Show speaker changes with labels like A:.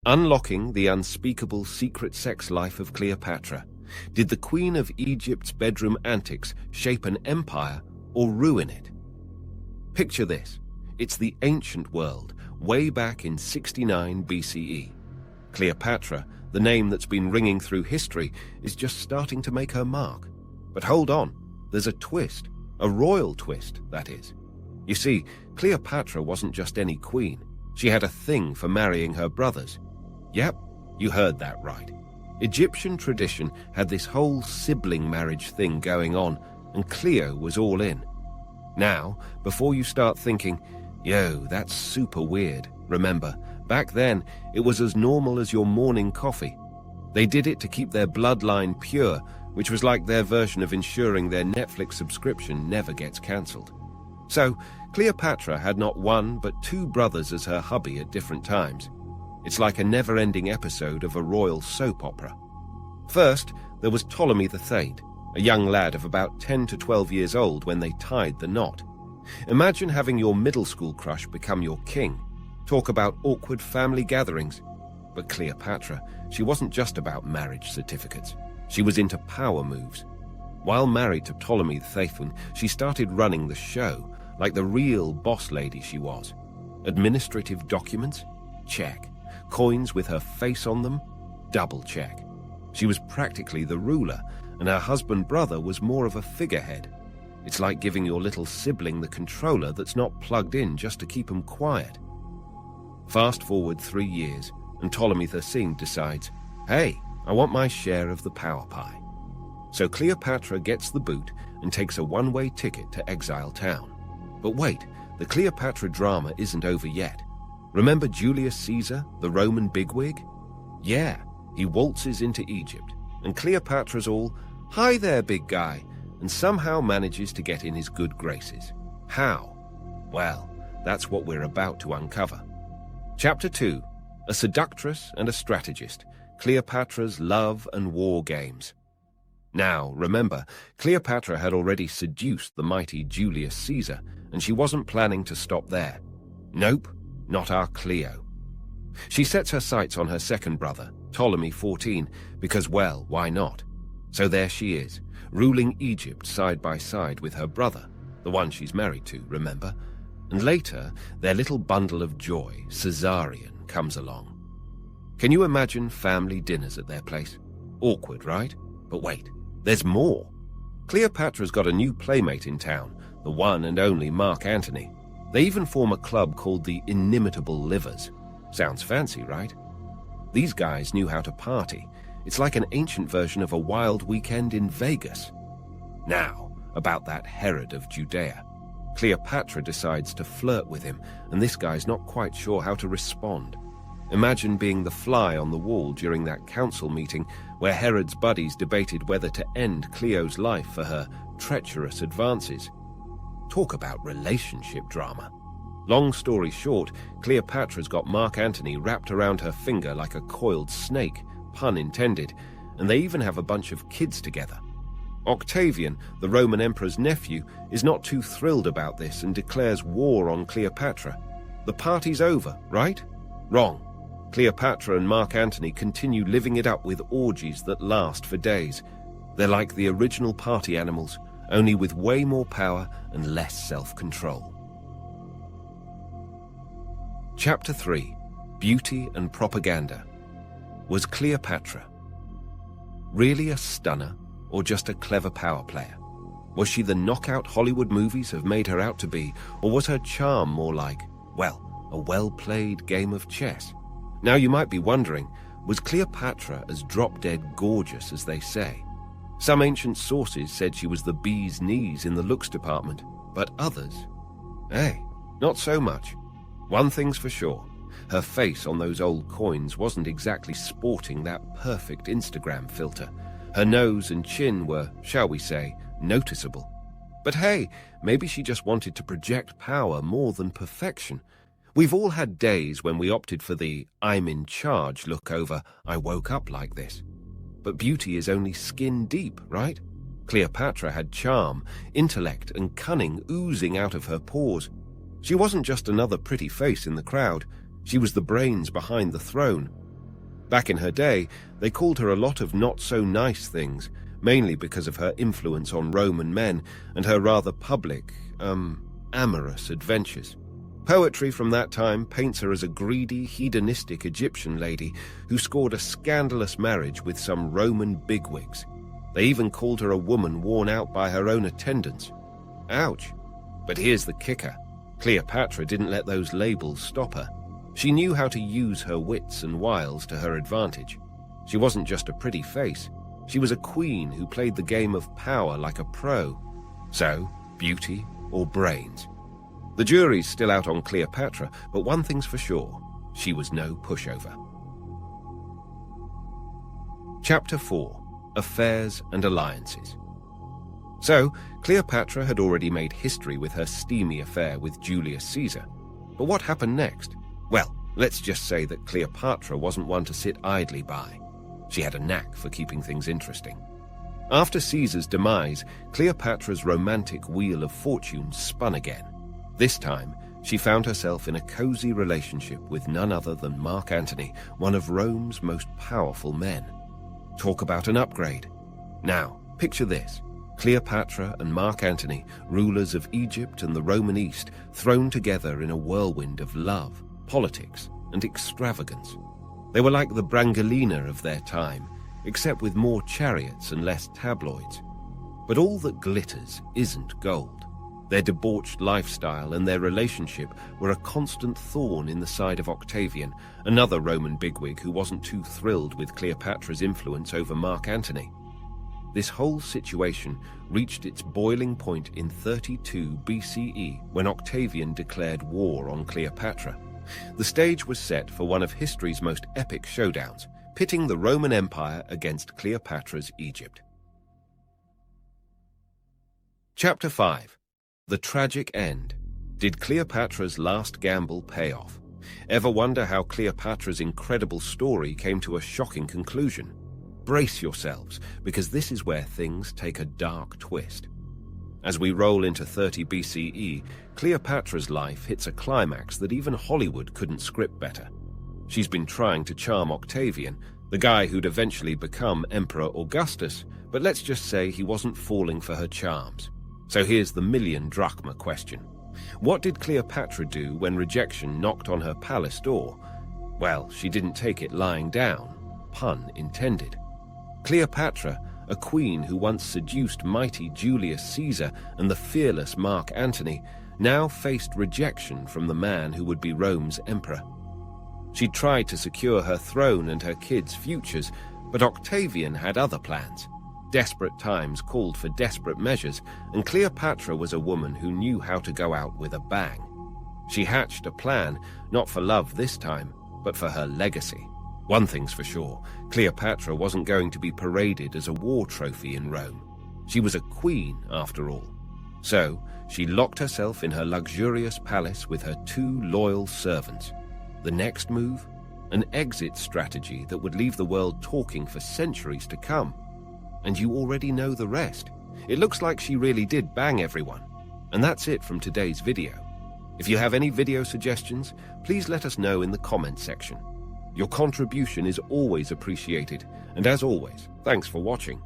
A: Unlocking the unspeakable secret sex life of Cleopatra. Did the Queen of Egypt's bedroom antics shape an empire or ruin it? Picture this. It's the ancient world, way back in 69 BCE. Cleopatra, the name that's been ringing through history, is just starting to make her mark. But hold on, there's a twist. A royal twist, that is. You see, Cleopatra wasn't just any queen. She had a thing for marrying her brothers. Yep, you heard that right. Egyptian tradition had this whole sibling marriage thing going on, and Cleo was all in. Now, before you start thinking, yo, that's super weird, remember, back then, it was as normal as your morning coffee. They did it to keep their bloodline pure, which was like their version of ensuring their Netflix subscription never gets cancelled. So, Cleopatra had not one but two brothers as her hubby at different times. It's like a never-ending episode of a royal soap opera. First, there was Ptolemy the Third, a young lad of about 10 to 12 years old when they tied the knot. Imagine having your middle school crush become your king. Talk about awkward family gatherings. But Cleopatra, she wasn't just about marriage certificates. She was into power moves. While married to Ptolemy the Faithful, she started running the show, like the real boss lady she was. Administrative documents? Check. Coins with her face on them? Double check. She was practically the ruler, and her husband-brother was more of a figurehead. It's like giving your little sibling the controller that's not plugged in just to keep him quiet. Fast forward 3 years, and Ptolemy III decides, hey, I want my share of the power pie. So Cleopatra gets the boot and takes a one-way ticket to Exile Town. But wait, the Cleopatra drama isn't over yet. Remember Julius Caesar, the Roman bigwig? Yeah, he waltzes into Egypt, and Cleopatra's all, hi there, big guy, and somehow manages to get in his good graces. How? Well, that's what we're about to uncover. Chapter 2, A Seductress and a Strategist, Cleopatra's Love and War Games. Now, remember, Cleopatra had already seduced the mighty Julius Caesar, and she wasn't planning to stop there. Nope, not our Cleo. She sets her sights on her second brother, Ptolemy XIV, because, well, why not? So there she is, ruling Egypt side by side with her brother, the one she's married to, remember? And later, their little bundle of joy, Caesarion, comes along. Can you imagine family dinners at their place? Awkward, right? But wait, there's more. Cleopatra's got a new playmate in town, the one and only Mark Antony. They even form a club called the Inimitable Livers. Sounds fancy, right? These guys knew how to party. It's like an ancient version of a wild weekend in Vegas. Now, about that Herod of Judea. Cleopatra decides to flirt with him, and this guy's not quite sure how to respond. Imagine being the fly on the wall during that council meeting where Herod's buddies debated whether to end Cleo's life for her treacherous advances. Talk about relationship drama. Long story short, Cleopatra's got Mark Antony wrapped around her finger like a coiled snake, pun intended, and they even have a bunch of kids together. Octavian, the Roman emperor's nephew, is not too thrilled about this and declares war on Cleopatra. The party's over, right? Wrong. Cleopatra and Mark Antony continue living it up with orgies that last for days. They're like the original party animals, only with way more power and less self-control. Chapter 3, Beauty and Propaganda. Was Cleopatra really a stunner or just a clever power player? Was she the knockout Hollywood movies have made her out to be, or was her charm more like, well, a well-played game of chess? Now you might be wondering, was Cleopatra as drop-dead gorgeous as they say? Some ancient sources said she was the bee's knees in the looks department, but others? Hey, not so much. One thing's for sure, her face on those old coins wasn't exactly sporting that perfect Instagram filter. Her nose and chin were, shall we say, noticeable. But hey, maybe she just wanted to project power more than perfection. We've all had days when we opted for the I'm in charge look over I woke up like this. But beauty is only skin deep, right? Cleopatra had charm, intellect, and cunning oozing out of her pores. She wasn't just another pretty face in the crowd. She was the brains behind the throne. Back in her day, they called her a lot of not-so-nice things, mainly because of her influence on Roman men and her rather public, amorous adventures. Poetry from that time paints her as a greedy, hedonistic Egyptian lady who scored a scandalous marriage with some Roman bigwigs. They even called her a woman worn out by her own attendants. Ouch. But here's the kicker. Cleopatra didn't let those labels stop her. She knew how to use her wits and wiles to her advantage. She wasn't just a pretty face. She was a queen who played the game of power like a pro. So, beauty or brains? The jury's still out on Cleopatra, but one thing's for sure. She was no pushover. Chapter 4. Affairs and Alliances. So, Cleopatra had already made history with her steamy affair with Julius Caesar. But what happened next? Well, let's just say that Cleopatra wasn't one to sit idly by. She had a knack for keeping things interesting. After Caesar's demise, Cleopatra's romantic wheel of fortune spun again. This time, she found herself in a cozy relationship with none other than Mark Antony, one of Rome's most powerful men. Talk about an upgrade. Now, picture this. Cleopatra and Mark Antony, rulers of Egypt and the Roman East, thrown together in a whirlwind of love, politics, and extravagance. They were like the Brangelina of their time, except with more chariots and less tabloids. But all that glitters isn't gold. Their debauched lifestyle and their relationship were a constant thorn in the side of Octavian, another Roman bigwig who wasn't too thrilled with Cleopatra's influence over Mark Antony. This whole situation reached its boiling point in 32 BCE when Octavian declared war on Cleopatra. The stage was set for one of history's most epic showdowns, pitting the Roman Empire against Cleopatra's Egypt. Chapter 5. The Tragic End. Did Cleopatra's last gamble pay off? Ever wonder how Cleopatra's incredible story came to a shocking conclusion? Brace yourselves, because this is where things take a dark twist. As we roll into 30 BCE, Cleopatra's life hits a climax that even Hollywood couldn't script better. She's been trying to charm Octavian, the guy who'd eventually become Emperor Augustus, but let's just say he wasn't falling for her charms. So here's the million drachma question. What did Cleopatra do when rejection knocked on her palace door? Well, she didn't take it lying down, pun intended. Cleopatra, a queen who once seduced mighty Julius Caesar and the fearless Mark Antony, now faced rejection from the man who would be Rome's emperor. She tried to secure her throne and her kids' futures, but Octavian had other plans. Desperate times called for desperate measures, and Cleopatra was a woman who knew how to go out with a bang. She hatched a plan, not for love this time, but for her legacy. One thing's for sure, Cleopatra wasn't going to be paraded as a war trophy in Rome. She was a queen, after all. So, she locked herself in her luxurious palace with her 2 loyal servants. The next move? An exit strategy that would leave the world talking for centuries to come. And you already know the rest. It looks like she really did bang everyone. And that's it from today's video. If you have any video suggestions, please let us know in the comments section. Your contribution is always appreciated, and as always, thanks for watching.